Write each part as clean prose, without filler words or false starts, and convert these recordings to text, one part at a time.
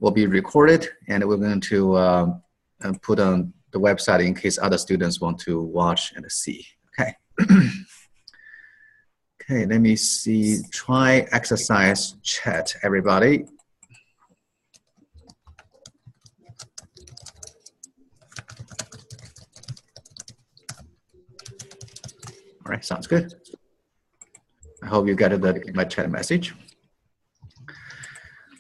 will be recorded, and we're going to put on the website in case other students want to watch and see. Okay. Okay, let me see. Try exercise chat, everybody. All right, sounds good. I hope you got my chat message.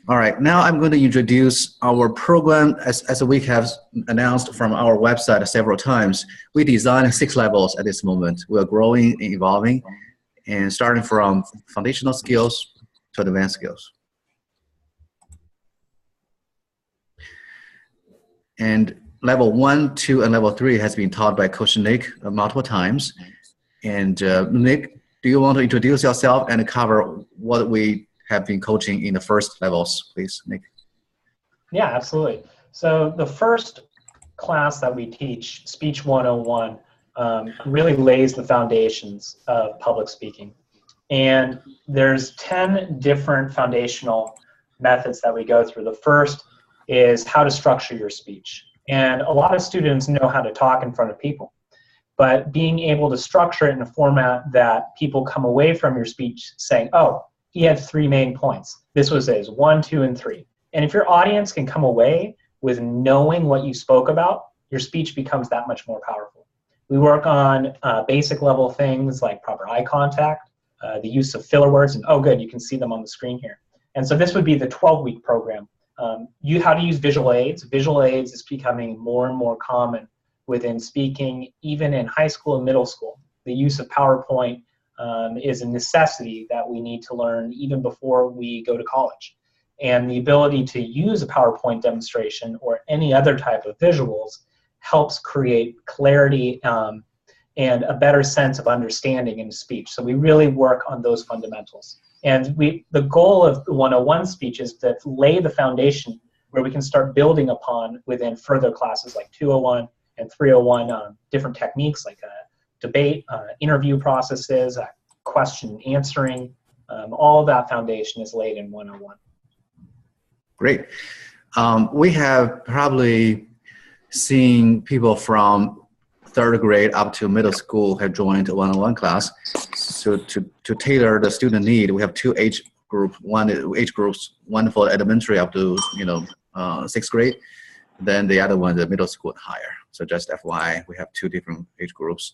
All right, now I'm going to introduce our program. As we have announced from our website several times, we designed 6 levels at this moment. We're growing and evolving, and starting from foundational skills to advanced skills. And level 1, 2, and level 3 has been taught by Coach Nick multiple times. And Nick, do you want to introduce yourself and cover what we have been coaching in the first levels, please, Nick? Yeah, absolutely. So the first class that we teach, Speech 101, really lays the foundations of public speaking. And there's 10 different foundational methods that we go through. The first is how to structure your speech. And a lot of students know how to talk in front of people, but being able to structure it in a format that people come away from your speech saying, oh, he had 3 main points. This was his 1, 2, and 3. And if your audience can come away with knowing what you spoke about, your speech becomes that much more powerful. We work on basic level things like proper eye contact, the use of filler words, and oh good, you can see them on the screen here. And so this would be the 12-week program. How to use visual aids. Visual aids is becoming more and more common within speaking, even in high school and middle school. The use of PowerPoint is a necessity that we need to learn even before we go to college. And the ability to use a PowerPoint demonstration or any other type of visuals helps create clarity and a better sense of understanding in speech. So we really work on those fundamentals. And the goal of the 101 speech is to lay the foundation where we can start building upon within further classes like 201 and 301, different techniques like debate, interview processes, question answering. All that foundation is laid in 101. Great. We have probably seen people from 3rd grade up to middle school have joined a 101 class. So to tailor the student need, we have 2 age groups. One for elementary up to 6th grade, then the other one the middle school and higher. So just FYI, we have 2 different age groups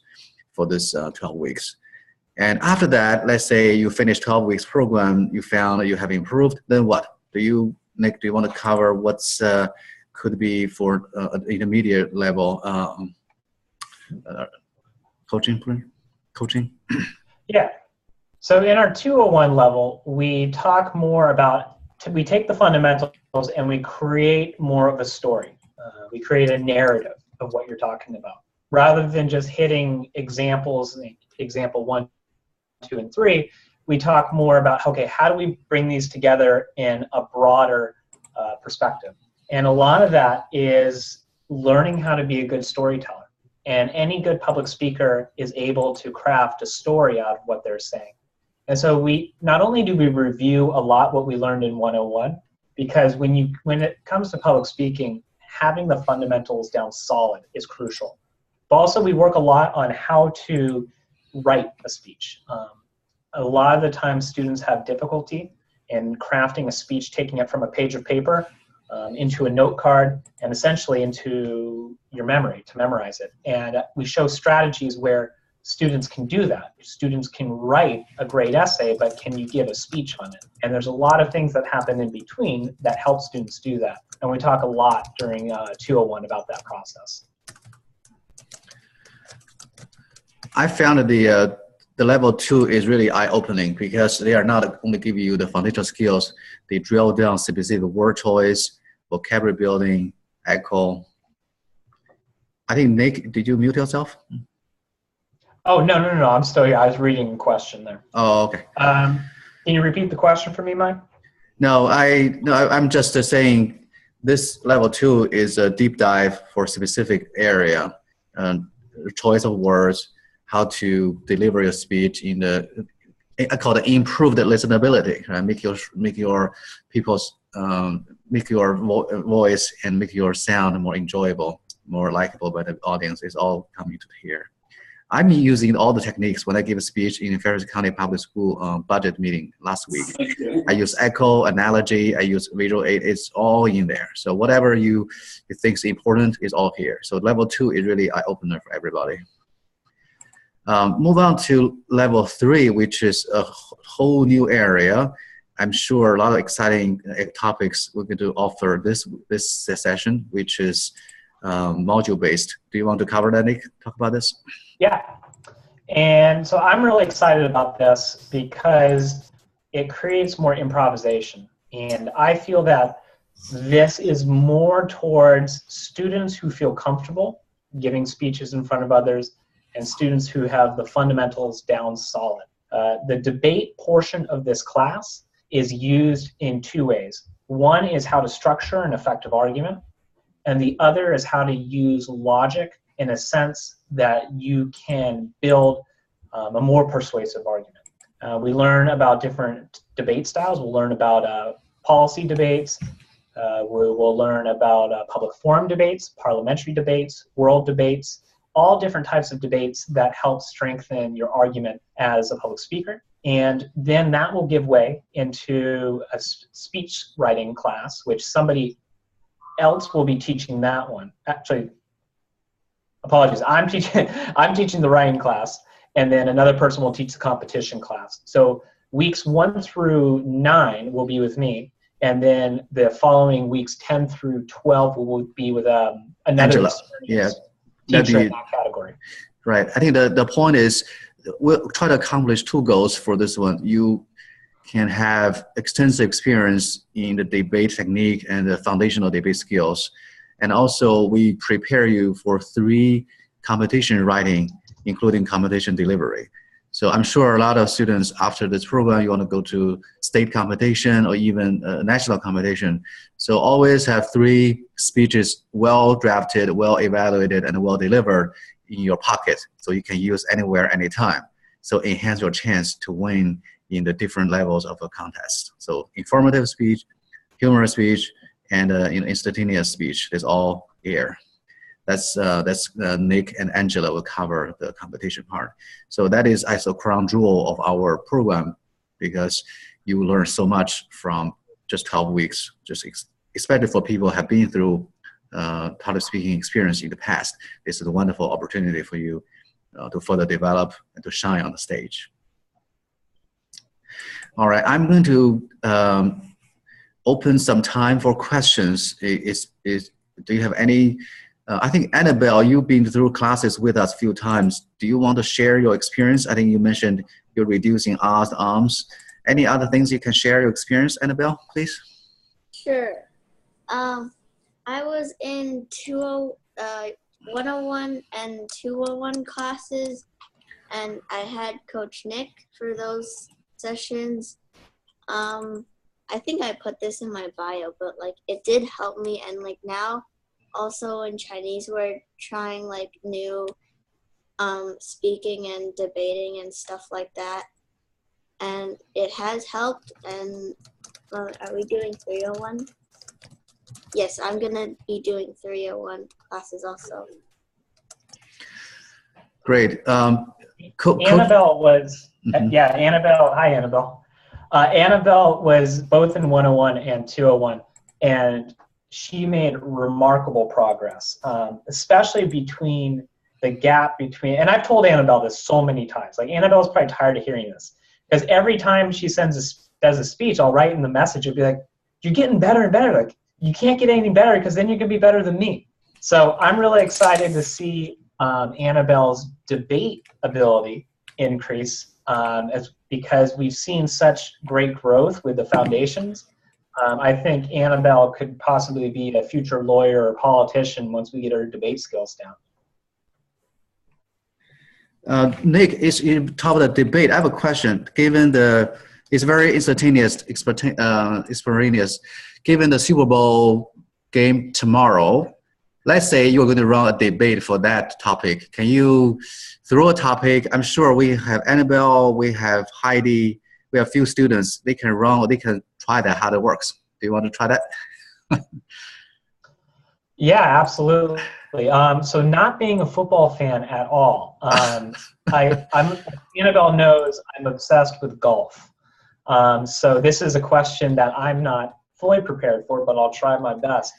for this 12 weeks. And after that, let's say you finish 12 weeks program, you found that you have improved, then what? Nick, do you want to cover what's could be for intermediate level coaching? Yeah. So in our 201 level, we talk more about, we take the fundamentals and we create more of a story. We create a narrative of what you're talking about. Rather than just hitting examples, example 1, 2, and 3, we talk more about, okay, how do we bring these together in a broader perspective? And a lot of that is learning how to be a good storyteller. And any good public speaker is able to craft a story out of what they're saying. And so not only do we review a lot what we learned in 101, because when it comes to public speaking, having the fundamentals down solid is crucial. But also we work a lot on how to write a speech. A lot of the time students have difficulty in crafting a speech, taking it from a page of paper into a note card and essentially into your memory to memorize it. And we show strategies where students can do that. Students can write a great essay, but can you give a speech on it? And there's a lot of things that happen in between that help students do that. And we talk a lot during 201 about that process. I found that the level 2 is really eye-opening because they are not only giving you the foundational skills, they drill down specific word choice, vocabulary building, echo. I think, Nick, did you mute yourself? Oh, no, I'm still here. I was reading a question there. Oh, okay. Can you repeat the question for me, Mike? No, I'm just saying this level 2 is a deep dive for a specific area, choice of words, how to deliver your speech in I call it improved listenability, right? Make your people's make your voice and make your sound more enjoyable, more likable by the audience is all coming to here. I'm using all the techniques when I give a speech in Ferris County Public School budget meeting last week. I use echo, analogy, I use visual aid. It's all in there. So whatever you think is important is all here. So level 2 is really eye-opener for everybody. Move on to level 3, which is a whole new area. I'm sure a lot of exciting topics we're going to offer this session, which is module-based. Do you want to cover that, Nick? Talk about this? Yeah. And so I'm really excited about this because it creates more improvisation. And I feel that this is more towards students who feel comfortable giving speeches in front of others and students who have the fundamentals down solid. The debate portion of this class is used in 2 ways. One is how to structure an effective argument, and the other is how to use logic in a sense that you can build a more persuasive argument. We learn about different debate styles. We'll learn about policy debates. We will learn about public forum debates, parliamentary debates, world debates, all different types of debates that help strengthen your argument as a public speaker. And then that will give way into a speech writing class, which somebody else will be teaching that one. Actually, apologies, I'm teaching the writing class, and then another person will teach the competition class. So weeks 1 through 9 will be with me, and then the following weeks 10 through 12 will be with another teacher in that category. Right. I think the point is we'll try to accomplish 2 goals for this one. You can have extensive experience in the debate technique and the foundational debate skills. And also we prepare you for 3 competition writing, including competition delivery. So I'm sure a lot of students after this program, you want to go to state competition or even national competition. So always have 3 speeches well drafted, well evaluated, and well delivered in your pocket so you can use anywhere, anytime. So enhance your chance to win in the different levels of a contest. So informative speech, humorous speech, and instantaneous speech is all here. That's Nick and Angela will cover the competition part. So that is also crown jewel of our program because you learn so much from just 12 weeks, especially for people who have been through public speaking experience in the past. This is a wonderful opportunity for you to further develop and to shine on the stage. All right, I'm going to open some time for questions. Do you have any? I think Annabelle, you've been through classes with us a few times. Do you want to share your experience? I think you mentioned you're reducing R's, arms. Any other things you can share your experience, Annabelle, please? Sure. I was in 101 and 201 classes, and I had Coach Nick for those sessions. I think I put this in my bio, but like it did help me, and like now also in Chinese we're trying like new speaking and debating and stuff like that, and it has helped. And are we doing 301? Yes, I'm gonna be doing 301 classes also. Great. Annabelle was, yeah, Annabelle, hi Annabelle. Annabelle was both in 101 and 201, and she made remarkable progress, especially between the gap between, and I've told Annabelle this so many times, like Annabelle's probably tired of hearing this, because every time she does a speech, I'll write in the message, it'll be like, you're getting better and better, like you can't get any better because then you're gonna be better than me. So I'm really excited to see Annabelle's debate ability increase because we've seen such great growth with the foundations. I think Annabelle could possibly be a future lawyer or politician once we get her debate skills down. Nick, you talk about the debate. I have a question. Given it's very instantaneous, extemporaneous. Given the Super Bowl game tomorrow, let's say you're going to run a debate for that topic. Can you throw a topic? I'm sure we have Annabelle, we have Heidi, we have a few students. They can run, or they can try that, how it works. Do you want to try that? Yeah, absolutely. So not being a football fan at all. Annabelle knows I'm obsessed with golf. So this is a question that I'm not fully prepared for, but I'll try my best.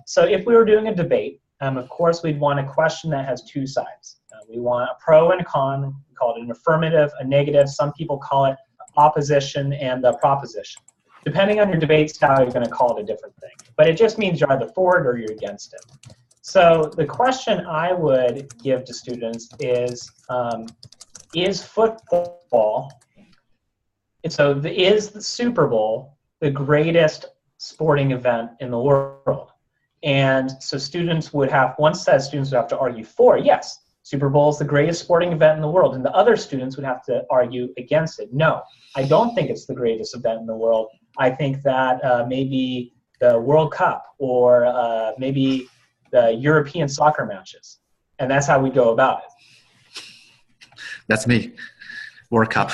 So if we were doing a debate, of course we'd want a question that has two sides. We want a pro and a con. We call it an affirmative, a negative. Some people call it opposition and the proposition. Depending on your debate style, you're going to call it a different thing. But it just means you're either for it or you're against it. So the question I would give to students is football, is the Super Bowl the greatest sporting event in the world? And so students would have, one set of students would have to argue for, yes, Super Bowl is the greatest sporting event in the world. And the other students would have to argue against it. No, I don't think it's the greatest event in the world. I think that maybe the World Cup or maybe the European soccer matches. And that's how we go about it. That's me. World Cup.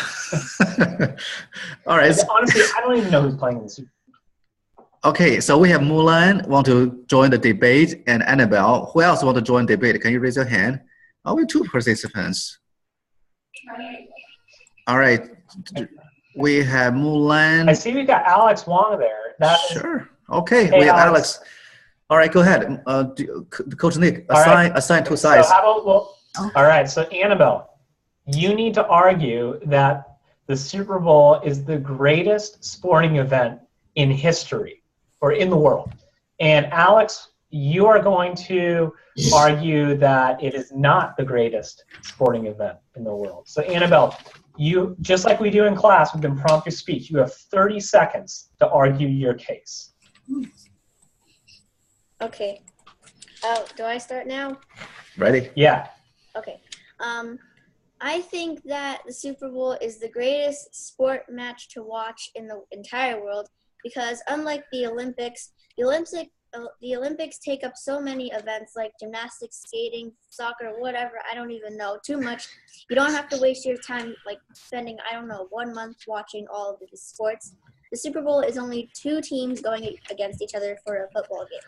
All right. Honestly, I don't even know who's playing in the Super Bowl. Okay, so we have Mulan want to join the debate and Annabelle. Who else want to join the debate? Can you raise your hand? Oh, we have two participants. All right. We have Mulan. I see we got Alex Wong there. Sure. Okay, hey, we have Alex. All right, go ahead. Coach Nick, assign two sides. So all right, so Annabelle, you need to argue that the Super Bowl is the greatest sporting event in history or in the world. And Alex, you are going to argue that it is not the greatest sporting event in the world. So Annabelle, you, just like we do in class, we can prompt your speech. You have 30 seconds to argue your case. Okay. Do I start now? Ready? Yeah. Okay. I think that the Super Bowl is the greatest sport match to watch in the entire world because unlike the Olympics take up so many events like gymnastics, skating, soccer, whatever, I don't even know, too much. You don't have to waste your time like spending, 1 month watching all of the sports. The Super Bowl is only two teams going against each other for a football game.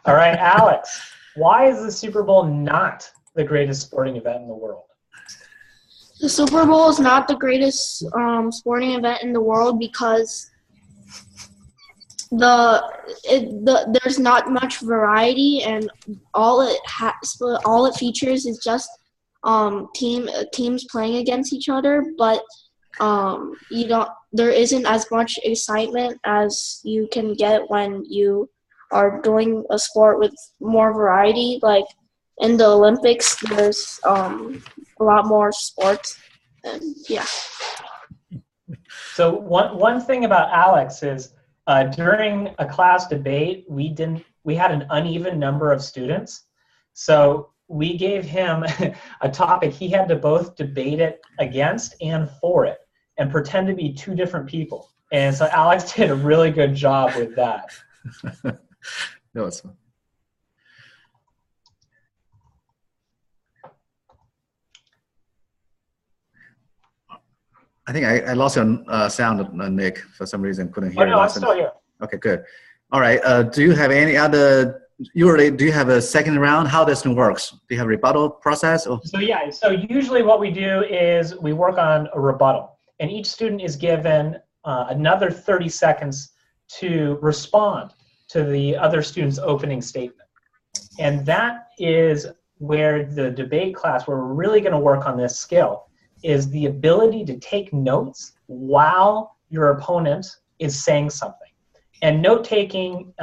All right, Alex, why is the Super Bowl not the greatest sporting event in the world? The Super Bowl is not the greatest sporting event in the world because there's not much variety, and all it features is just teams playing against each other. But there isn't as much excitement as you can get when you are doing a sport with more variety. Like in the Olympics, there's a lot more sports, and yeah. So one thing about Alex is during a class debate, we had an uneven number of students. So we gave him a topic he had to both debate it against and for it and pretend to be two different people. And so Alex did a really good job with that. That was fun. I think I lost your sound, Nick, for some reason. Couldn't hear. Oh, no, I'm still here. Okay, good. All right. Do you have any other? Usually, do you have a second round? How this works? Do you have a rebuttal process? Or? So yeah. So usually, what we do is we work on a rebuttal, and each student is given another 30 seconds to respond to the other student's opening statement, and that is where the debate class, where we're really going to work on this skill, is the ability to take notes while your opponent is saying something. And note-taking,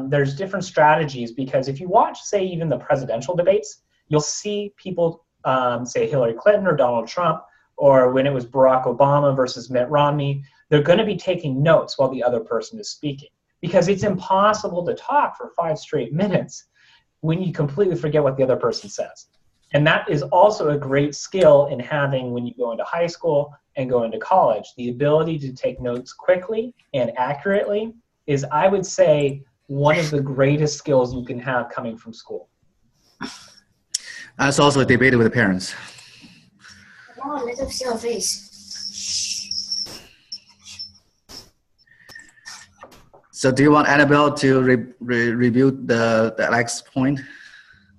there's different strategies because if you watch, say, even the presidential debates, you'll see people say Hillary Clinton or Donald Trump, or when it was Barack Obama versus Mitt Romney, they're going to be taking notes while the other person is speaking because it's impossible to talk for 5 straight minutes when you completely forget what the other person says. And that is also a great skill in having when you go into high school and go into college. The ability to take notes quickly and accurately is, I would say, one of the greatest skills you can have coming from school. It's also a debate with the parents. Come on, let us see your face. So do you want Annabelle to review the Alex point?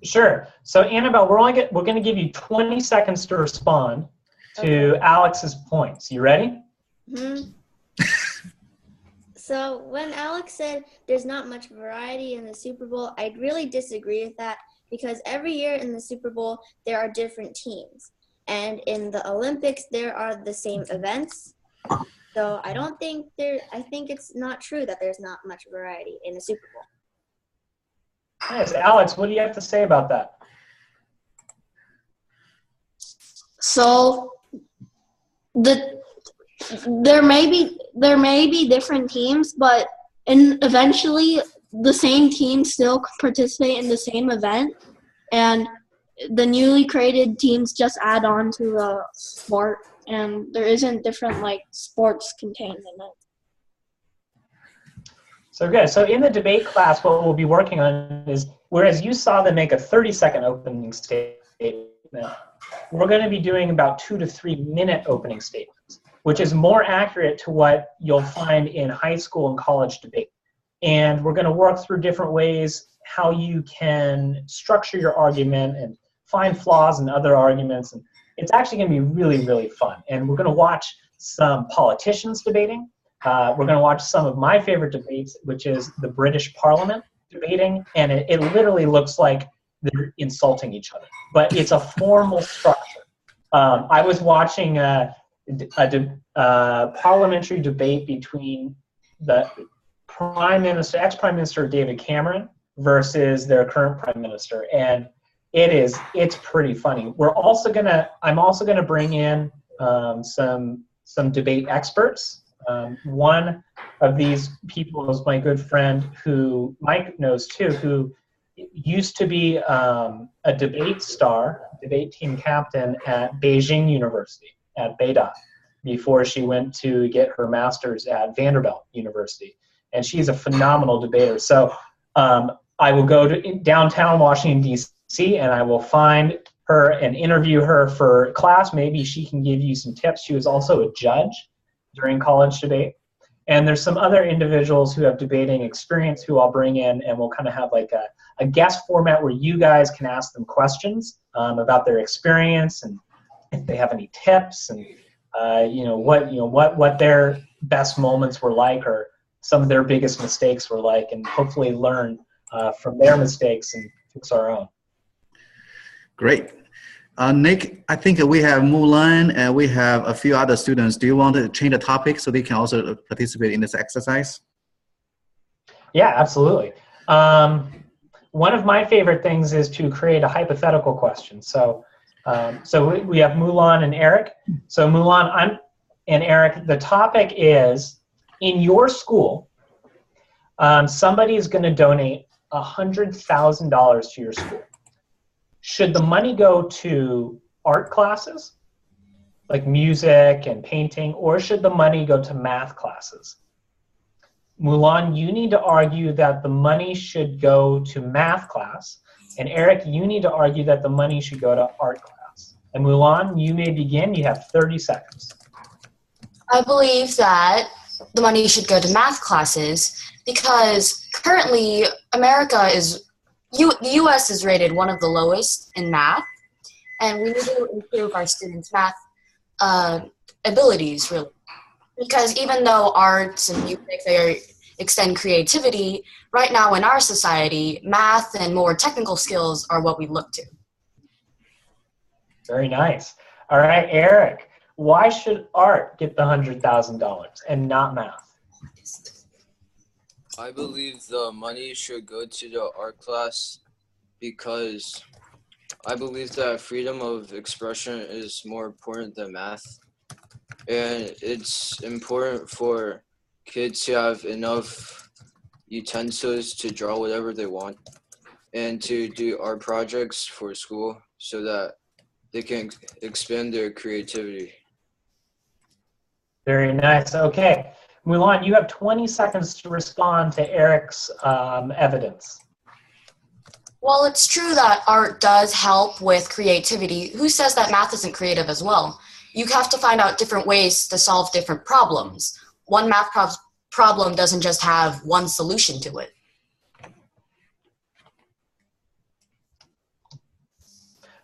Sure. So Annabelle, we're going to give you 20 seconds to respond to Alex's points. You ready? Mm-hmm. So when Alex said there's not much variety in the Super Bowl, I really disagree with that because every year in the Super Bowl, there are different teams. And in the Olympics, there are the same events. So I think it's not true that there's not much variety in the Super Bowl. Nice. Alex, what do you have to say about that? So there may be different teams, but eventually the same team still participate in the same event, and the newly created teams just add on to the sport, and there isn't different like sports contained in it. So good. So in the debate class, what we'll be working on is, whereas you saw them make a 30-second opening statement, we're going to be doing about 2 to 3 minute opening statements, which is more accurate to what you'll find in high school and college debate. And we're going to work through different ways how you can structure your argument and find flaws in other arguments. And it's actually going to be really, really fun. And we're going to watch some politicians debating. We're going to watch some of my favorite debates, which is the British Parliament debating. And it literally looks like they're insulting each other. But it's a formal structure. I was watching a parliamentary debate between the ex-Prime Minister David Cameron versus their current Prime Minister, and it's pretty funny. I'm also gonna bring in some debate experts. One of these people is my good friend who Mike knows too, who used to be a debate team captain at Beijing University, at Beida, before she went to get her master's at Vanderbilt University. And she's a phenomenal debater. So I will go to downtown Washington, D.C., and I will find her and interview her for class. Maybe she can give you some tips. She was also a judge during college debate. And there's some other individuals who have debating experience who I'll bring in, and we'll kind of have like a guest format where you guys can ask them questions about their experience and if they have any tips and what their best moments were like, or some of their biggest mistakes were like, and hopefully learn from their mistakes and fix our own. Great. Nick, I think we have Mulan and we have a few other students. Do you want to change the topic so they can also participate in this exercise? Yeah, absolutely. One of my favorite things is to create a hypothetical question. So we have Mulan and Eric. So Mulan and Eric, the topic is, in your school, somebody is going to donate $100,000 to your school. Should the money go to art classes, like music and painting, or should the money go to math classes? Mulan, you need to argue that the money should go to math class, and Eric, you need to argue that the money should go to art class. And Mulan, you may begin. You have 30 seconds. I believe that the money should go to math classes because currently the U.S. is rated one of the lowest in math, and we need to improve our students' math abilities, really. Because even though arts and music, they extend creativity, right now in our society, math and more technical skills are what we look to. Very nice. All right, Eric, why should art get the $100,000 and not math? I believe the money should go to the art class because I believe that freedom of expression is more important than math. And it's important for kids to have enough utensils to draw whatever they want and to do art projects for school so that they can expand their creativity. Very nice. Okay. Mulan, you have 20 seconds to respond to Eric's evidence. Well, it's true that art does help with creativity. Who says that math isn't creative as well? You have to find out different ways to solve different problems. One math problem doesn't just have one solution to it.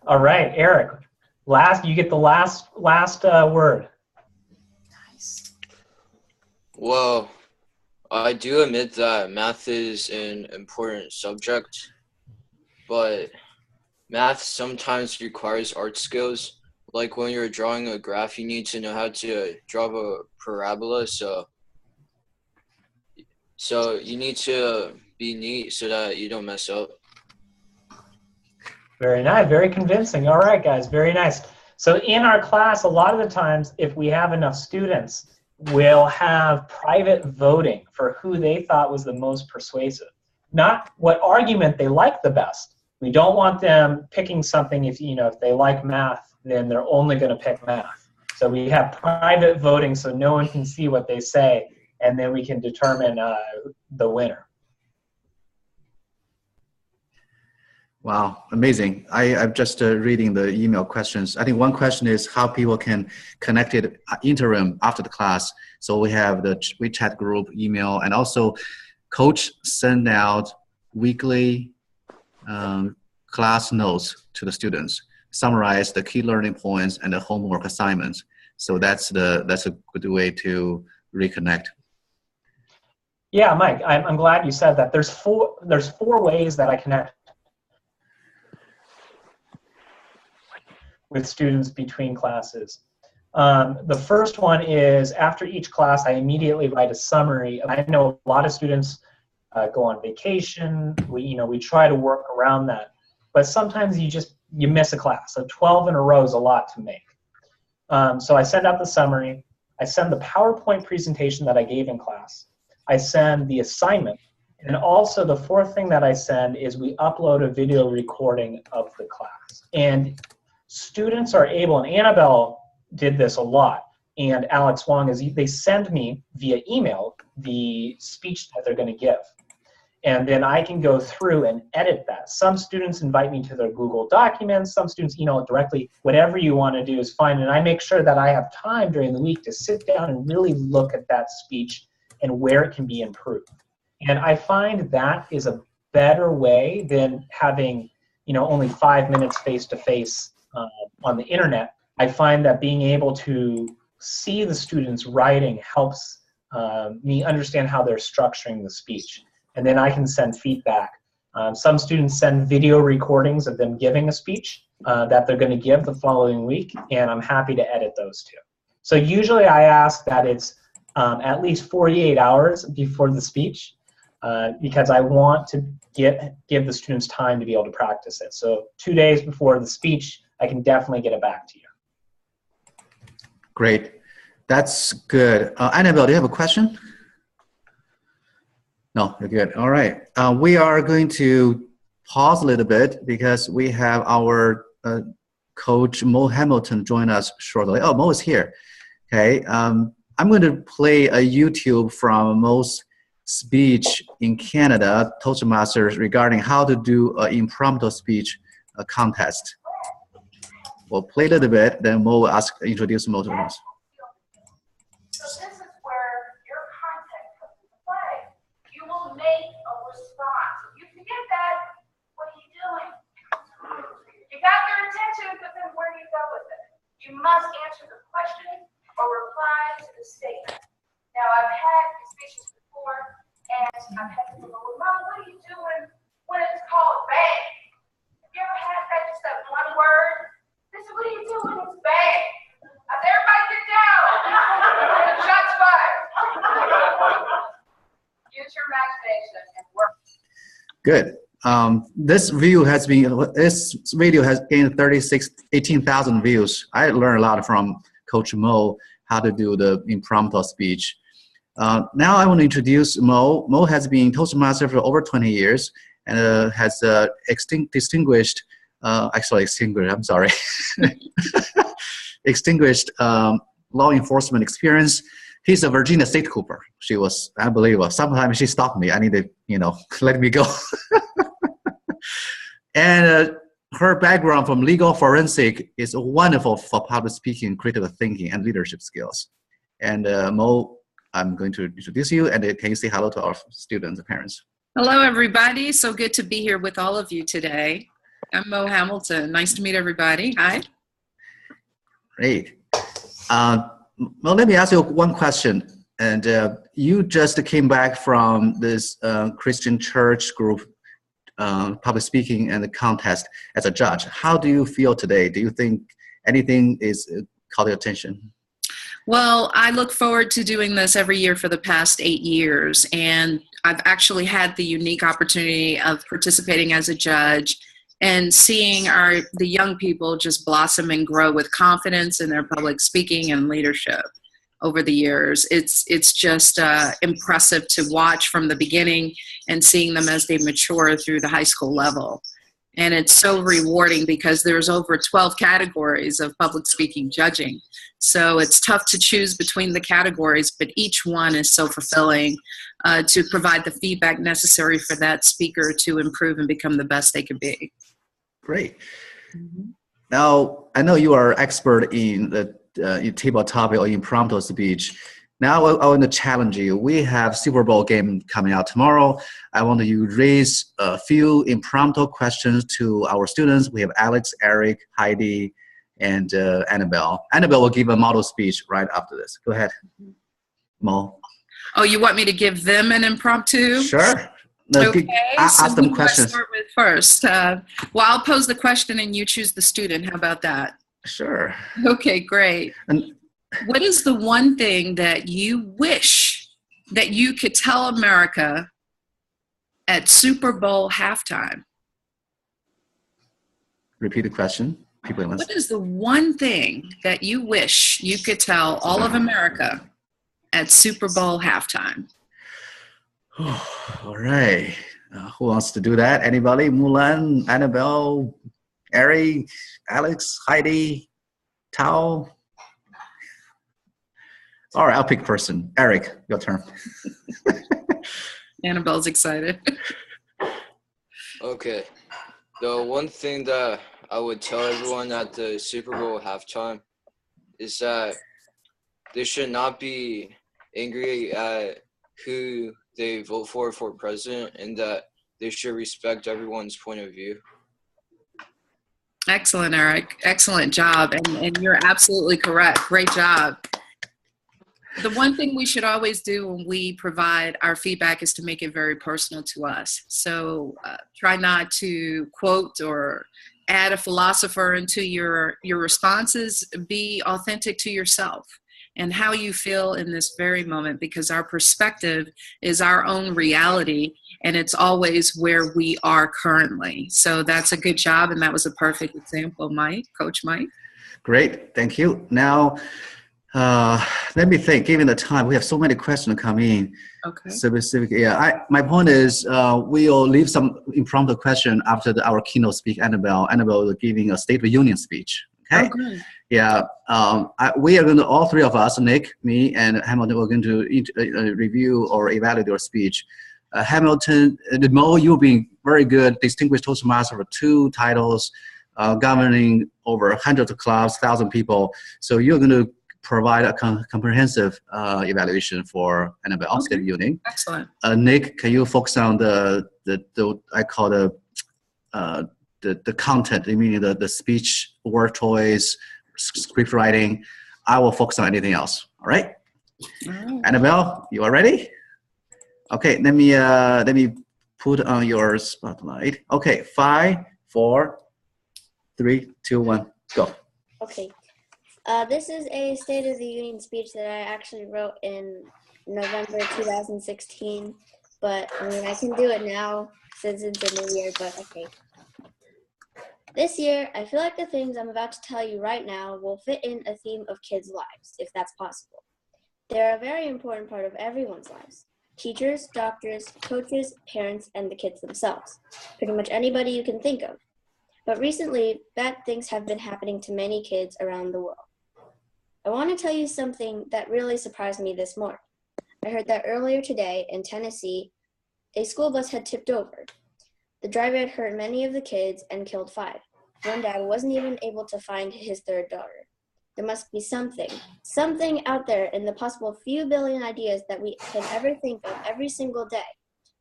All right, Eric, you get the last word. Nice. Well, I do admit that math is an important subject, but math sometimes requires art skills. Like when you're drawing a graph, you need to know how to draw a parabola. So you need to be neat so that you don't mess up. Very nice, very convincing. All right, guys, very nice. So in our class, a lot of the times, if we have enough students, we'll have private voting for who they thought was the most persuasive. Not what argument they like the best. We don't want them picking something if they like math, then they're only going to pick math. So we have private voting so no one can see what they say, and then we can determine the winner. Wow, amazing. I'm just reading the email questions. I think one question is how people can connect it interim after the class. So we have the WeChat group email, and also coach send out weekly class notes to the students, summarize the key learning points and the homework assignments. So that's a good way to reconnect. Yeah, Mike, I'm glad you said that. There's four ways that I connect with students between classes. The first one is after each class, I immediately write a summary. I know a lot of students go on vacation. We try to work around that, but sometimes you miss a class. So 12 in a row is a lot to make. So I send out the summary. I send the PowerPoint presentation that I gave in class. I send the assignment. And also the fourth thing that I send is we upload a video recording of the class. And students are able, and Annabelle did this a lot, and Alex Wong, they send me via email the speech that they're going to give. And then I can go through and edit that. Some students invite me to their Google Documents. Some students email it directly. Whatever you want to do is fine. And I make sure that I have time during the week to sit down and really look at that speech and where it can be improved. And I find that is a better way than having only 5 minutes face-to-face on the internet. I find that being able to see the students writing helps me understand how they're structuring the speech. And then I can send feedback. Some students send video recordings of them giving a speech that they're going to give the following week, and I'm happy to edit those too. So usually I ask that it's at least 48 hours before the speech because I want to give the students time to be able to practice it. So 2 days before the speech, I can definitely get it back to you. Great. That's good. Annabelle, do you have a question? No, you're good. All right. We are going to pause a little bit because we have our coach Mo Hamilton join us shortly. Oh, Mo is here. Okay. I'm going to play a YouTube from Mo's speech in Canada, Toastmasters, regarding how to do an impromptu speech contest. We'll play a little bit, then Mo will introduce Mo to us. So this is where your content comes into play. You will make a response. If you forget that, what are you doing? You got their attention, but then where do you go with it? You must answer the question or reply to the statement. Now, I've had these speeches before, and I've had people go, well, Mom, what are you doing when it's called bang? Have you ever had that, just that one word? This is what are you doing? It's bang. I said, everybody get down. Shots fired. Use your imagination and work. Good. This video has gained 18,000 views. I learned a lot from Coach Mo how to do the impromptu speech. Now I want to introduce Mo. Mo has been Toastmaster for over 20 years and has distinguished law enforcement experience. He's a Virginia State Cooper. She was, I believe, sometimes she stopped me. I need to, let me go. And her background from legal forensic is wonderful for public speaking, critical thinking, and leadership skills. And Mo, I'm going to introduce you, and can you say hello to our students and parents? Hello, everybody. So good to be here with all of you today. I'm Mo Hamilton. Nice to meet everybody. Hi. Great. Well, let me ask you one question. And you just came back from this Christian church group public speaking and the contest as a judge. How do you feel today? Do you think anything is caught your attention? Well, I look forward to doing this every year for the past 8 years, and I've actually had the unique opportunity of participating as a judge and seeing the young people just blossom and grow with confidence in their public speaking and leadership over the years. It's just impressive to watch from the beginning and seeing them as they mature through the high school level. And it's so rewarding because there's over 12 categories of public speaking judging. So it's tough to choose between the categories, but each one is so fulfilling to provide the feedback necessary for that speaker to improve and become the best they could be. Great. Now, I know you are expert in the table topic or impromptu speech. Now I want to challenge you. We have Super Bowl game coming out tomorrow. I want you to raise a few impromptu questions to our students. We have Alex, Eric, Heidi, and Annabelle. Annabelle will give a model speech right after this. Go ahead, Mo. Oh, you want me to give them an impromptu? Sure. No, Okay, ask them questions. Start with first. Well, I'll pose the question and you choose the student. How about that? Sure. Okay, great. And what is the one thing that you wish that you could tell America at Super Bowl halftime? repeat the question. People What is the one thing that you wish you could tell all of America at Super Bowl halftime? All right. Who wants to do that? Anybody? Mulan, Annabelle, Eric, Alex, Heidi, Tao? All right, I'll pick person. Eric, your turn. Annabelle's excited. Okay. The one thing that I would tell everyone at the Super Bowl halftime is that they should not be angry at who they vote for president, and that they should respect everyone's point of view. Excellent, Eric. Excellent job. And you're absolutely correct. Great job. The one thing we should always do when we provide our feedback is to make it very personal to us. So try not to quote or add a philosopher into your responses. Be authentic to yourself and how you feel in this very moment, because our perspective is our own reality, and it's always where we are currently. So that's a good job, and that was a perfect example, Mike, Coach Mike. Great, thank you. Now, let me think. Given the time, we have so many questions coming in. Okay. Specific, yeah. My point is, we'll leave some impromptu question after our keynote speaker, Annabelle. Annabelle is giving a State of the Union speech. Okay. Oh, good. Yeah. We are going to, all three of us, Nick, me, and Hamilton, we're going to review or evaluate your speech. Hamilton, Mo, you've been very good, distinguished Toastmaster for 2 titles, governing over hundreds of clubs, 1,000 people. So you're going to provide a comprehensive evaluation for Annabelle, State of the Union. Excellent. Nick, can you focus on the I call the content, meaning the speech, word choice, script writing. I will focus on anything else. All right. All right. Annabelle, you are ready? Okay. Let me put on your spotlight. Okay. 5, 4, 3, 2, 1, go. Okay. This is a State of the Union speech that I actually wrote in November 2016, but I mean, I can do it now since it's a new year, but okay. This year, I feel like the things I'm about to tell you right now will fit in a theme of kids' lives, if that's possible. They're a very important part of everyone's lives. Teachers, doctors, coaches, parents, and the kids themselves. Pretty much anybody you can think of. But recently, bad things have been happening to many kids around the world. I want to tell you something that really surprised me this morning. I heard that earlier today in Tennessee, a school bus had tipped over. The driver had hurt many of the kids and killed 5. One dad wasn't even able to find his 3rd daughter. There must be something out there in the possible few billion ideas that we can ever think of every single day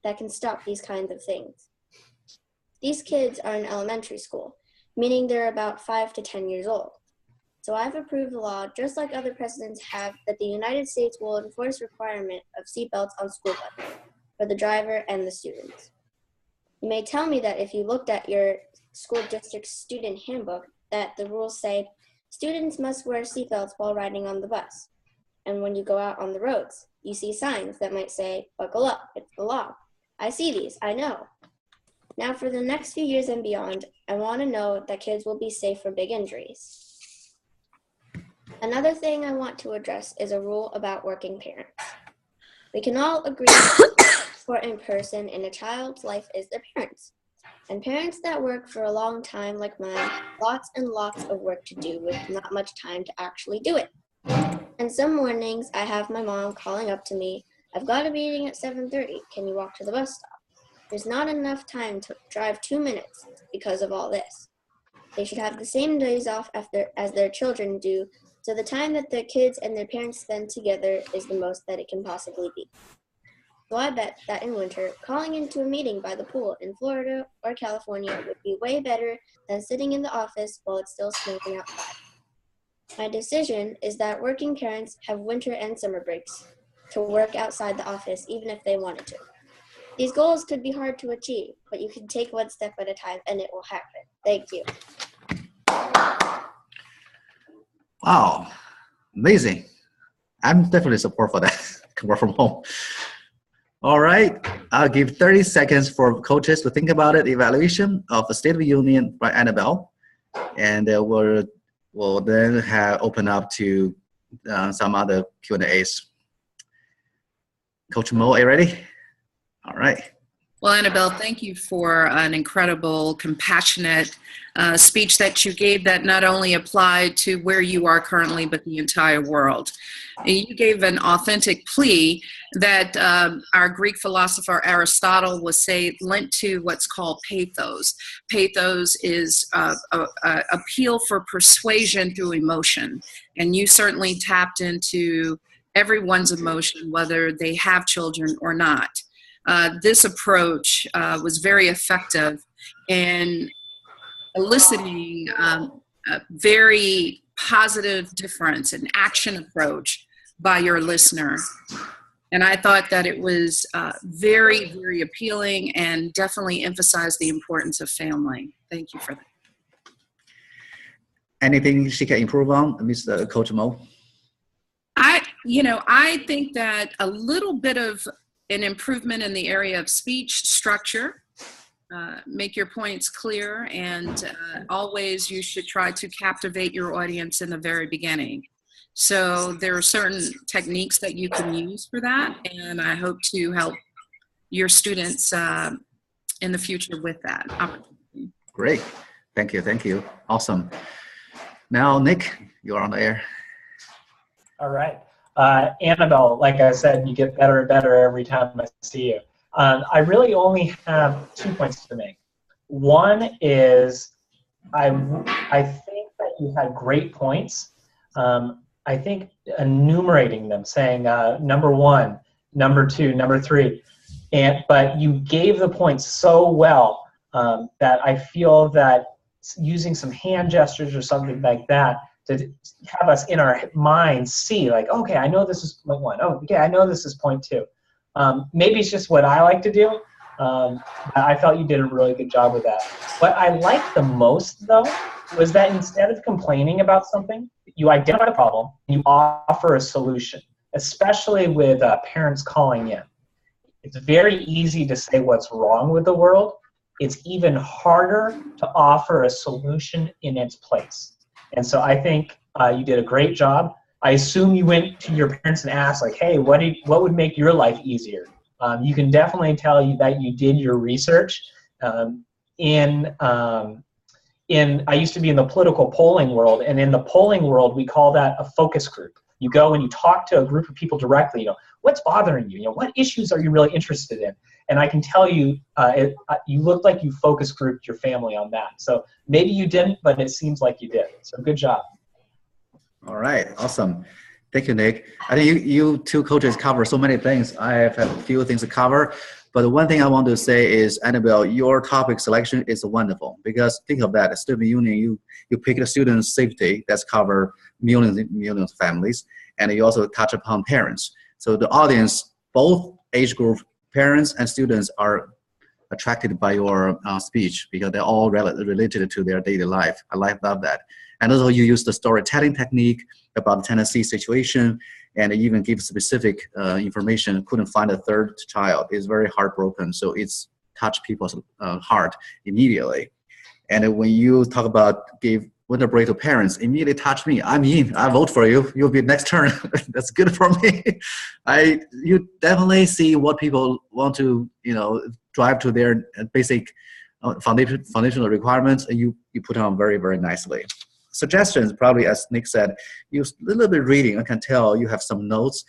that can stop these kinds of things. These kids are in elementary school, meaning they're about 5 to 10 years old. So I've approved a law, just like other presidents have, that the United States will enforce requirement of seatbelts on school buses for the driver and the students. You may tell me that if you looked at your school district's student handbook, that the rules say students must wear seatbelts while riding on the bus. And when you go out on the roads, you see signs that might say, buckle up, it's the law. I see these, I know. Now for the next few years and beyond, I want to know that kids will be safe for big injuries. Another thing I want to address is a rule about working parents. We can all agree that the most important person in a child's life is their parents. And parents that work for a long time like mine have lots and lots of work to do with not much time to actually do it. And some mornings I have my mom calling up to me, I've got a meeting at 7:30, can you walk to the bus stop? There's not enough time to drive 2 minutes because of all this. They should have the same days off as their children do, so the time that their kids and their parents spend together is the most that it can possibly be. So I bet that in winter, calling into a meeting by the pool in Florida or California would be way better than sitting in the office while it's still snowing outside. My decision is that working parents have winter and summer breaks to work outside the office even if they wanted to. These goals could be hard to achieve, but you can take one step at a time and it will happen. Thank you. Wow, amazing. I'm definitely support for that. Can work from home. All right, I'll give 30 seconds for coaches to think about it. Evaluation of the State of the Union by Annabelle. And we'll then open up to some other Q&As. Coach Mo, are you ready? All right. Well, Annabelle, thank you for an incredible, compassionate speech that you gave that not only applied to where you are currently, but the entire world. You gave an authentic plea that our Greek philosopher Aristotle would say lent to what's called pathos. Pathos is appeal for persuasion through emotion. And you certainly tapped into everyone's emotion, whether they have children or not. This approach was very effective in eliciting a very positive difference, an action approach by your listener. And I thought that it was very, very appealing and definitely emphasized the importance of family. Thank you for that. Anything she can improve on, Mr. Coach Mo? I think that a little bit of an improvement in the area of speech structure, make your points clear, and always you should try to captivate your audience in the very beginning. So there are certain techniques that you can use for that, and I hope to help your students in the future with that opportunity. Great. Thank you. Thank you. Awesome. Now, Nick, you're on the air. All right. Annabelle, like I said, you get better and better every time I see you. I really only have 2 points to make. One is I think that you had great points. I think enumerating them, saying number 1, number 2, number 3, but you gave the points so well that I feel that using some hand gestures or something like that to have us in our minds see, like, okay, I know this is point 1. Oh, okay, I know this is point 2. Maybe it's just what I like to do. I felt you did a really good job with that. What I liked the most, though, was that instead of complaining about something, you identify the problem and you offer a solution, especially with parents calling in. It's very easy to say what's wrong with the world. It's even harder to offer a solution in its place. And so I think you did a great job. I assume you went to your parents and asked, like, hey, what would make your life easier? You can definitely tell you that you did your research. I used to be in the political polling world, and in the polling world, we call that a focus group. You go and you talk to a group of people directly. What's bothering you? What issues are you really interested in? And I can tell you, you looked like you focus grouped your family on that. So maybe you didn't, but it seems like you did. So good job. All right, awesome. Thank you, Nick. I think you two coaches cover so many things. I have a few things to cover, but one thing I want to say is, Annabelle, your topic selection is wonderful because think of that, student union, you pick the student safety that's cover millions and millions of families, and you also touch upon parents. So the audience, both age group, parents and students are attracted by your speech because they're all related to their daily life. I love that. And also you use the storytelling technique about the Tennessee situation and even give specific information. Couldn't find a third child. It's very heartbroken. So it's touched people's heart immediately. And when you talk about give winter break to parents, immediately touch me. I'm in. I vote for you. You'll be next turn. That's good for me. You definitely see what people want to drive to their basic foundational requirements, and you put on very, very nicely. Suggestions, probably as Nick said, use a little bit reading. I can tell you have some notes.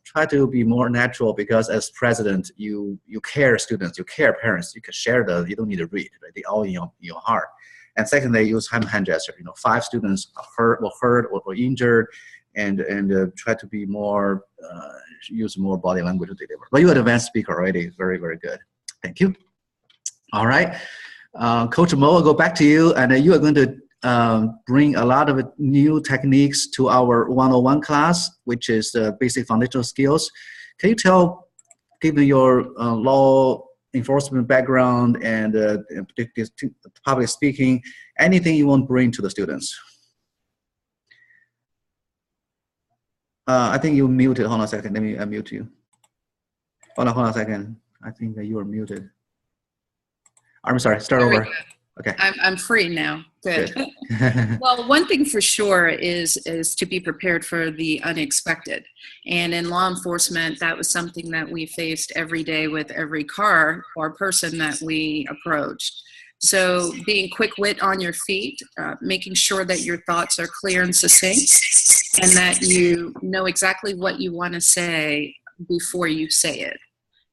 Try to be more natural because as president, you care students, you care parents. You can share you don't need to read. Right? They all in your heart. And secondly, use hand gesture. 5 students were hurt or injured, and try to be more use more body language to deliver. But you're an advanced speaker already. Very, very good. Thank you. All right, Coach Mo, I'll go back to you, and you are going to bring a lot of new techniques to our 101 class, which is the basic foundational skills. Can you tell, given your law enforcement background and public speaking, anything you want to bring to the students? I think you're muted. Hold on a second. Let me unmute you. Hold on a second. I think that you are muted. I'm sorry. Start over. Okay. I'm free now. Good. Good. Well, one thing for sure is to be prepared for the unexpected. And in law enforcement, that was something that we faced every day with every car or person that we approached. So being quick-wit on your feet, making sure that your thoughts are clear and succinct, and that you know exactly what you want to say before you say it.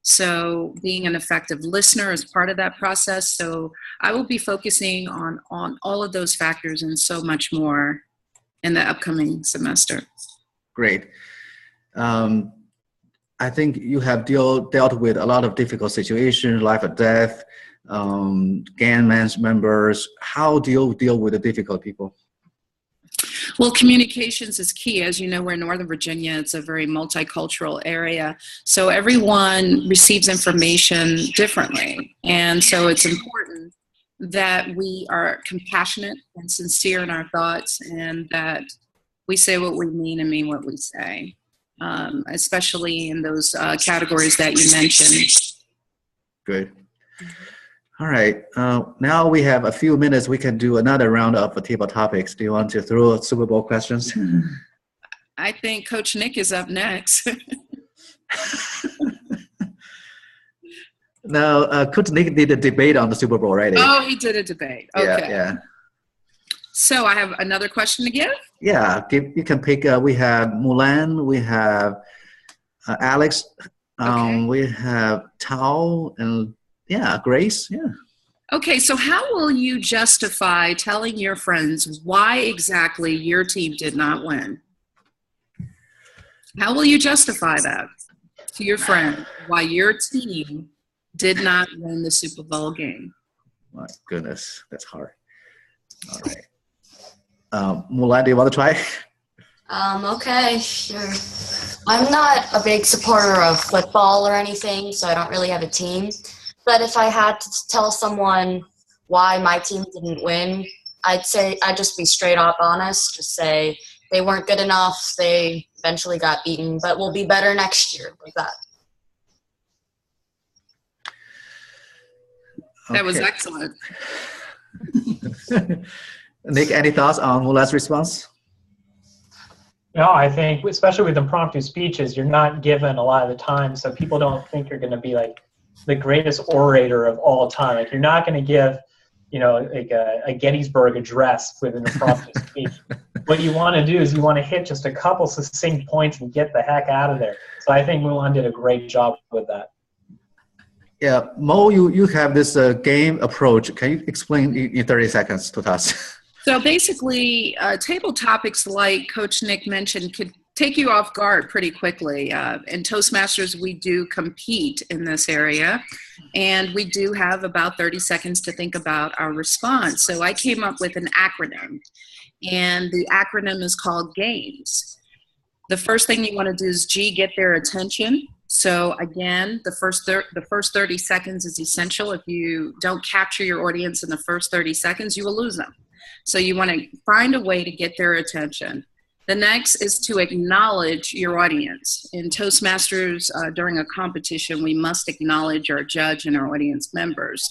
So being an effective listener is part of that process. So I will be focusing on all of those factors and so much more in the upcoming semester. Great. I think you have dealt with a lot of difficult situations, life or death, gang members. How do you deal with the difficult people? Well, communications is key. As you know, we're in Northern Virginia. It's a very multicultural area. So everyone receives information differently. And so it's important that we are compassionate and sincere in our thoughts and that we say what we mean and mean what we say, especially in those categories that you mentioned. Good. All right. Now we have a few minutes. We can do another round of table topics. Do you want to throw Super Bowl questions? I think Coach Nick is up next. No, Coach Nick did a debate on the Super Bowl already. Oh, he did a debate. Okay. Yeah. So I have another question to give? Yeah, you can pick. We have Mulan, we have Alex, Okay. we have Tao, and Grace. Yeah. Okay, so how will you justify telling your friends why exactly your team did not win? How will you justify that to your friend why your team did not win the Super Bowl game? My goodness, that's hard. All right. Mulan, do you want to try? Okay, sure. I'm not a big supporter of football or anything, so I don't really have a team. But if I had to tell someone why my team didn't win, I'd just be straight up honest. Just say they weren't good enough. They eventually got beaten, but we'll be better next year. Like that. That was Okay. excellent. Nick, any thoughts on Mulan's response? No, I think, especially with impromptu speeches, you're not given a lot of the time, so people don't think you're going to be like the greatest orator of all time. Like you're not going to give, like a Gettysburg address with an impromptu speech. What you want to do is you want to hit just a couple succinct points and get the heck out of there. So I think Mulan did a great job with that. Yeah, Mo, you have this game approach. Can you explain in 30 seconds to us? So basically, table topics like Coach Nick mentioned could take you off guard pretty quickly. In Toastmasters, we do compete in this area, and we do have about 30 seconds to think about our response. So I came up with an acronym, and the acronym is called GAMES. The first thing you want to do is G, get their attention. So again, the first 30 seconds is essential. If you don't capture your audience in the first 30 seconds, you will lose them. So you want to find a way to get their attention. The next is to acknowledge your audience. In Toastmasters, during a competition, we must acknowledge our judge and our audience members.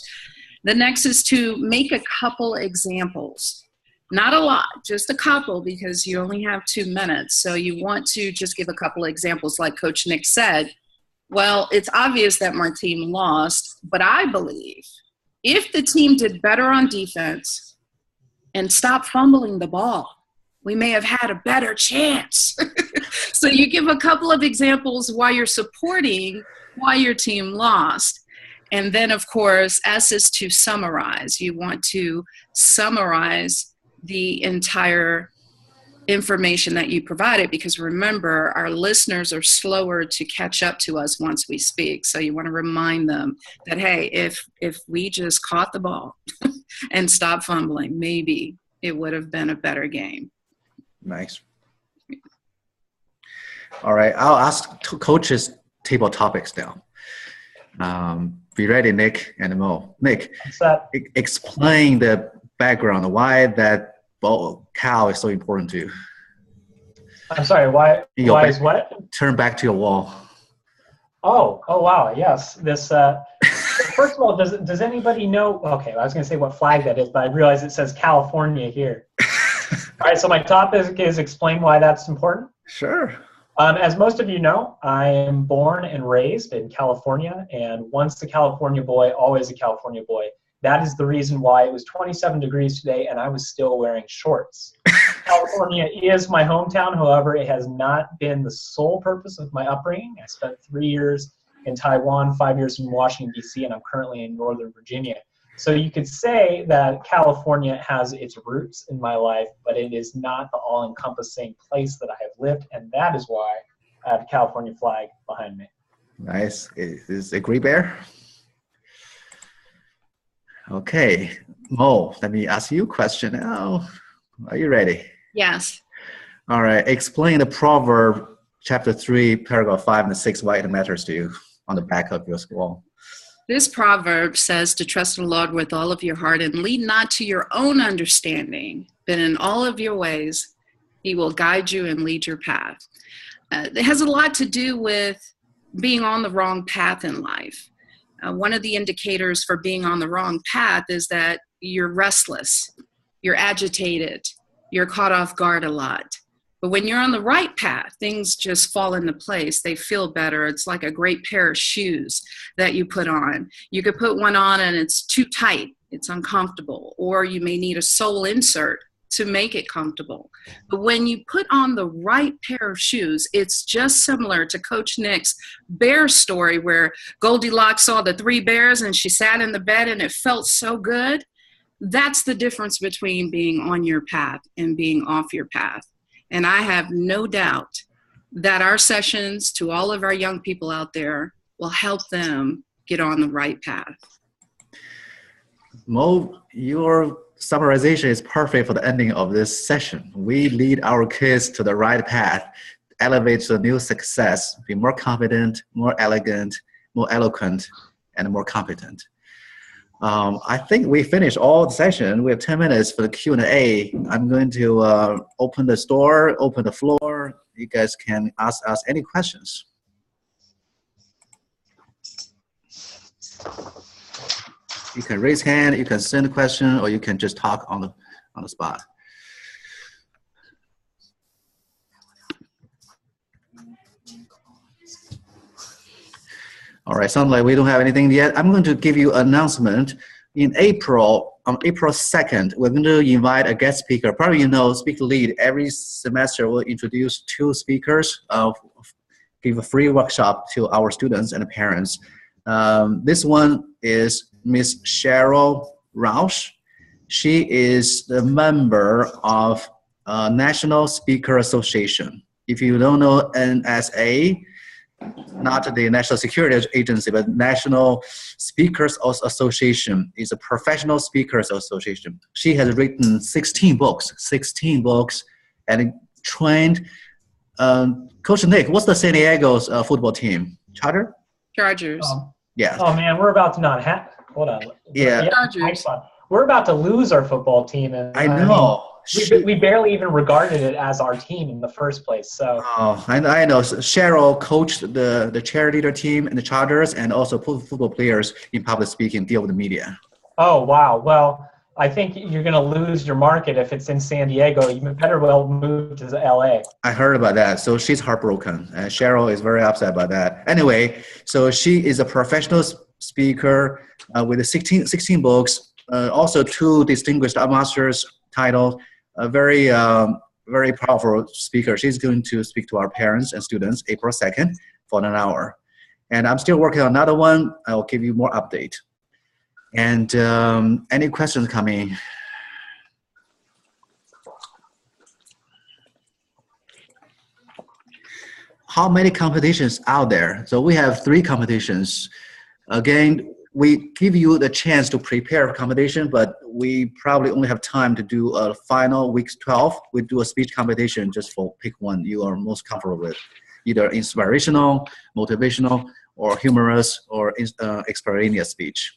The next is to make a couple examples. Not a lot, just a couple, because you only have 2 minutes. So you want to just give a couple of examples like Coach Nick said. Well, it's obvious that my team lost, but I believe if the team did better on defense and stopped fumbling the ball, we may have had a better chance. So you give a couple of examples why you're supporting why your team lost. And then, of course, S is to summarize. You want to summarize the entire information that you provided, because remember, our listeners are slower to catch up to us once we speak. So you want to remind them that, hey, if we just caught the ball and stopped fumbling, maybe it would have been a better game. Nice. All right, I'll ask coaches table topics now. Be ready, Nick and Mo. Nick, explain the background, why that cow is so important to you. I'm sorry, why is what? Turn back to your wall. Oh wow, yes. This first of all, does anybody know? Okay, I was going to say what flag that is, but I realized it says California here. All right, so my topic is explain why that's important. Sure. As most of you know, I am born and raised in California, and once a California boy, always a California boy. That is the reason why it was 27 degrees today and I was still wearing shorts. California is my hometown. However, it has not been the sole purpose of my upbringing. I spent 3 years in Taiwan, 5 years in Washington, D.C., and I'm currently in Northern Virginia. So you could say that California has its roots in my life, but it is not the all-encompassing place that I have lived, and that is why I have a California flag behind me. Nice. Is it Great Bear? Okay, Mo, let me ask you a question now. Are you ready? Yes. All right, explain the proverb, chapter 3, paragraph 5 and 6, why it matters to you on the back of your wall. This proverb says to trust the Lord with all of your heart and lead not to your own understanding, but in all of your ways, he will guide you and lead your path. It has a lot to do with being on the wrong path in life. One of the indicators for being on the wrong path is that you're restless, you're agitated, you're caught off guard a lot. But when you're on the right path, things just fall into place. They feel better. It's like a great pair of shoes that you put on. You could put one on and it's too tight, it's uncomfortable, or you may need a sole insert to make it comfortable. But when you put on the right pair of shoes, it's just similar to Coach Nick's bear story where Goldilocks saw the 3 bears and she sat in the bed and it felt so good. That's the difference between being on your path and being off your path. And I have no doubt that our sessions to all of our young people out there will help them get on the right path. Mo, your summarization is perfect for the ending of this session. We lead our kids to the right path, elevate to a new success, be more confident, more elegant, more eloquent, and more competent. I think we finished all the session. We have 10 minutes for the Q&A. I'm going to open the floor. You guys can ask us any questions. You can raise hand, you can send a question, or you can just talk on the spot. All right, sounds like we don't have anything yet. I'm going to give you an announcement. In April, on April 2nd, we're going to invite a guest speaker. Probably you know, Speak Lead, every semester we'll introduce 2 speakers, give a free workshop to our students and parents. This one is Miss Cheryl Rausch, She is the member of National Speaker Association. If you don't know NSA, not the National Security Agency, but National Speakers Association is a professional speakers association. She has written 16 books, and trained. Coach Nick, what's the San Diego's football team? Chargers. Yeah. Oh man, we're about to not have. Hold on. Yeah. Chargers. We're about to lose our football team, and I know. we barely even regarded it as our team in the first place. So. Oh, I know. Cheryl coached the cheerleader team in the Chargers, and also football players in public speaking, deal with the media. Oh wow. Well, I think you're going to lose your market if it's in San Diego. You better well move to LA. I heard about that. So she's heartbroken. Cheryl is very upset about that. Anyway, so she is a professional speaker with 16 books, also 2 distinguished master's titles, a very powerful speaker. She's going to speak to our parents and students April 2nd for an hour. And I'm still working on another one. I'll give you more update. And any questions coming? How many competitions out there? So we have 3 competitions. Again, we give you the chance to prepare for competition, but we probably only have time to do a final week 12. We do a speech competition just for pick one you are most comfortable with, either inspirational, motivational, or humorous, or extemporaneous speech.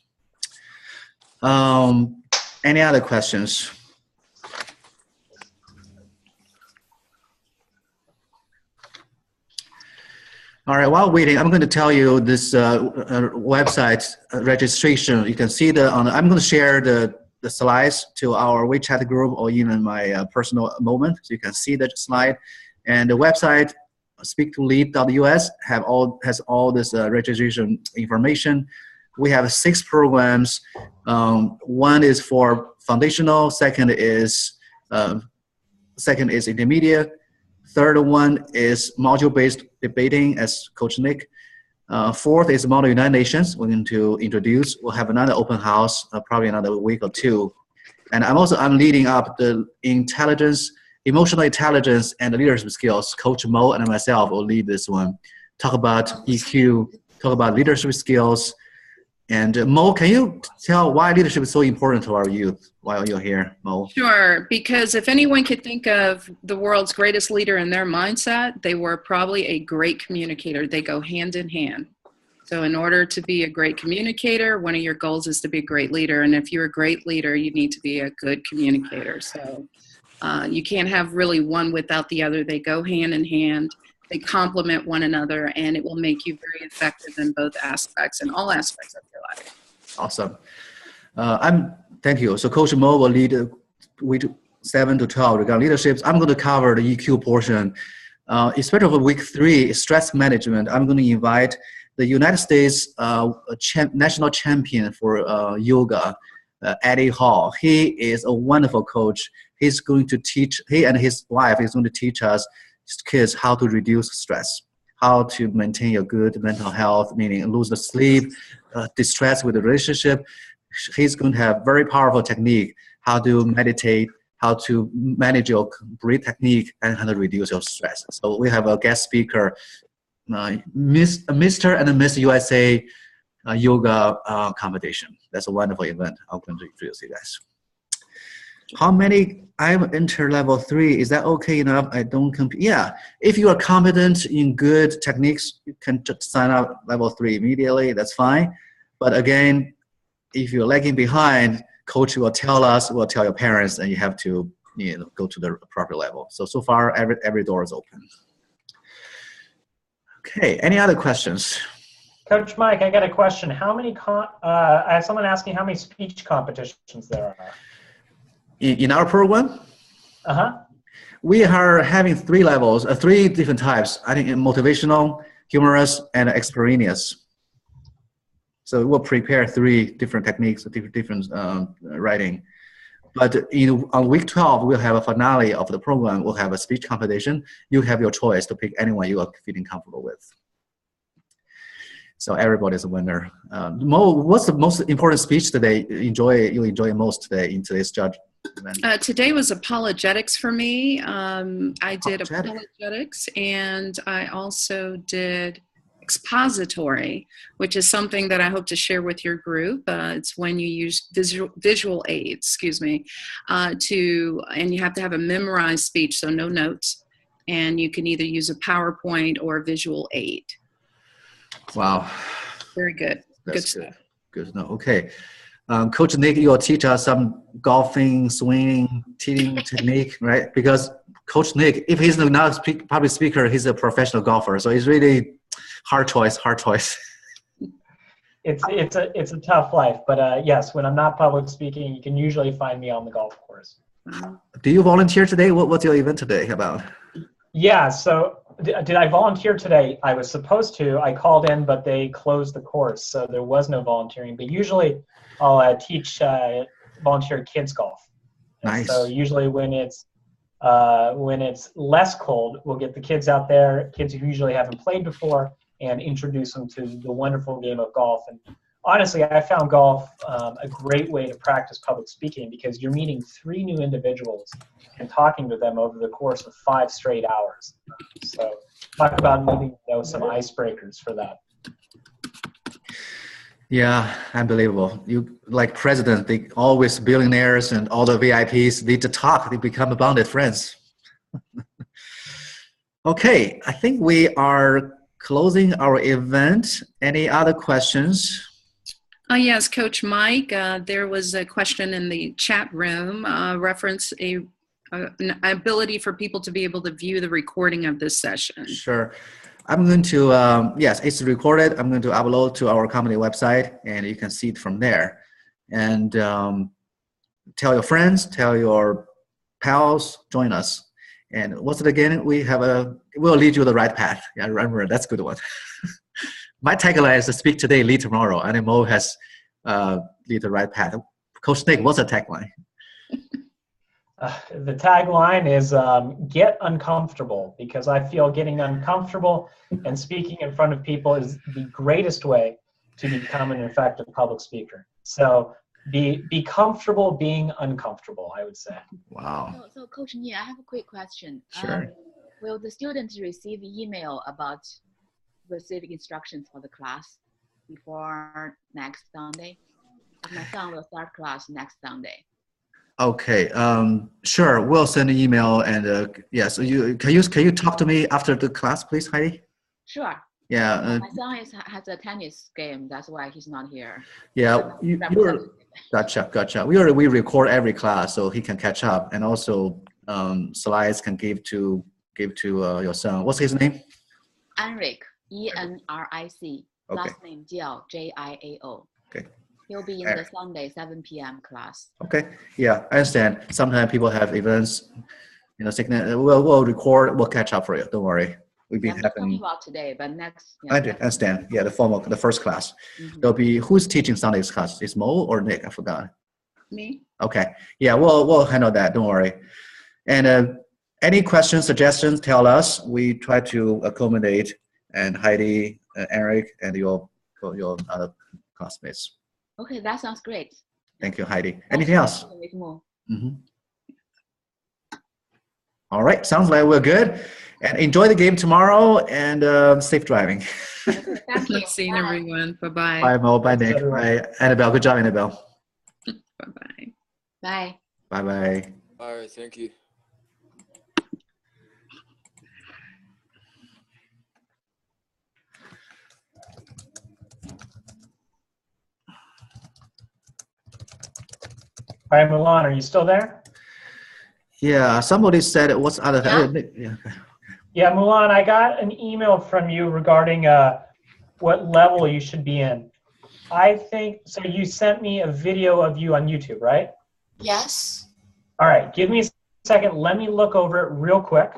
Any other questions? All right, while waiting, I'm going to tell you this website registration. You can see I'm going to share the slides to our WeChat group or even my personal moment, so you can see that slide. And the website, speaktolead.us, has all this registration information. We have 6 programs. One is for foundational. Second is intermediate. Third one is module-based debating, as Coach Nick. 4th is Model United Nations. We're going to introduce. We'll have another open house, probably another week or 2. And I'm leading up the emotional intelligence and leadership skills. Coach Mo and myself will lead this one. Talk about EQ, talk about leadership skills. And Mo, can you tell why leadership is so important to our youth while you're here, Mo? Sure, because if anyone could think of the world's greatest leader in their mindset, they were probably a great communicator. They go hand in hand. So in order to be a great communicator, one of your goals is to be a great leader. And if you're a great leader, you need to be a good communicator. So you can't have really one without the other. They go hand in hand. They complement one another, and it will make you very effective in both aspects and all aspects of your life. Awesome. Thank you. So Coach Mo will lead week 7 to 12 regarding leaderships. I'm going to cover the EQ portion. Especially for week 3, stress management. I'm going to invite the United States national champion for yoga, Eddie Hall. He is a wonderful coach. He's going to teach, he and his wife is going to teach us kids how to reduce stress, how to maintain a good mental health, meaning lose the sleep, distress with the relationship. He's going to have very powerful technique, how to meditate, how to manage your breathing technique, and how to reduce your stress. So we have a guest speaker, Mr. and Miss USA yoga competition. That's a wonderful event. I'm going to introduce you guys. How many? I'm enter level 3. Is that okay enough? I don't compete. Yeah, if you are competent in good techniques, you can just sign up level 3 immediately. That's fine. But again, if you're lagging behind, coach will tell us, will tell your parents, and you have to go to the proper level. So far, every door is open. Okay, any other questions? Coach Mike, I got a question. How many? I have someone asking how many speech competitions there are. In our program, Uh-huh. we are having 3 levels, 3 different types. I think motivational, humorous, and extemporaneous. So we'll prepare 3 different techniques, different writing. But on week 12, we'll have a finale of the program. We'll have a speech competition. You have your choice to pick anyone you are feeling comfortable with. So everybody's a winner. Mo, what's the most important speech today you enjoy most today in today's judge event? Today was apologetics for me. I did Apologetic. apologetics, and I also did expository, which is something that I hope to share with your group. It's when you use visual aids, and you have to have a memorized speech, so no notes, and you can either use a PowerPoint or a visual aid. Wow. Very good. That's Good stuff. Good to know. Okay. Coach Nick, you'll teach us some golfing, swinging, teaching technique, right? Because Coach Nick, if he's not a public speaker, he's a professional golfer. So it's really hard choice. It's a tough life, but yes, when I'm not public speaking, you can usually find me on the golf course. Do you volunteer today? What's your event today about? Yeah, so did I volunteer today? I was supposed to. I called in, but they closed the course, so there was no volunteering. But usually I'll teach volunteer kids golf. Nice. So usually when it's less cold, we'll get the kids out there, kids who usually haven't played before, and introduce them to the wonderful game of golf. And honestly, I found golf a great way to practice public speaking because you're meeting 3 new individuals and talking to them over the course of 5 straight hours. So talk about needing to know some icebreakers for that. Yeah, unbelievable. You like president, they always billionaires and all the VIPs need to talk. They become bonded friends. Okay, I think we are closing our event. Any other questions? Yes, Coach Mike, there was a question in the chat room, reference an ability for people to be able to view the recording of this session. Sure. I'm going to, yes, it's recorded. I'm going to upload to our company website and you can see it from there. And tell your friends, tell your pals, join us. And what's it again? We'll lead you the right path. Yeah, remember, that's a good one. My tagline is speak today, lead tomorrow. And Mo has lead the right path. Coach Nick, what's the tagline? The tagline is get uncomfortable, because I feel getting uncomfortable and speaking in front of people is the greatest way to become an effective public speaker. So be comfortable being uncomfortable, I would say. Wow. So Coach Nia, I have a quick question. Sure. Will the students receive email about specific instructions for the class before next Sunday? My son will start class next Sunday. Okay, sure. We'll send an email and yes. Can you talk to me after the class, please, Heidi? Sure. Yeah. My son has a tennis game. That's why he's not here. Yeah. Gotcha. We record every class so he can catch up, and also slides can give to your son. What's his name? Enric, ENRIC. Okay. Last name Jiao, JIAO. Okay. He'll be in the Sunday 7 p.m. class. Okay. Yeah, I understand. Sometimes people have events, sickness. We'll record. We'll catch up for you. Don't worry. We'll be I'm not talking having. about today, but next. I understand. Yeah, the first class. Mm-hmm. There'll be who's teaching Sunday's class? Is Mo or Nick? I forgot. Me. Okay. Yeah, we'll handle that. Don't worry. And any questions, suggestions, tell us. We try to accommodate. And Heidi, Eric, and your other classmates. Okay, that sounds great. Thank you, Heidi. Anything else? Mm-hmm. All right. Sounds like we're good. And enjoy the game tomorrow and safe driving. Okay, thank you. See you, everyone. Bye-bye. Bye, Mo. Bye, Nick. Bye, Annabelle. Good job, Annabelle. Bye-bye. Bye. Bye-bye. All right, thank you. All right, Milan, are you still there? Yeah, somebody said what's other Yeah. Yeah, Mulan, I got an email from you regarding what level you should be in. I think, so you sent me a video of you on YouTube, right? Yes. All right, give me a second. Let me look over it real quick.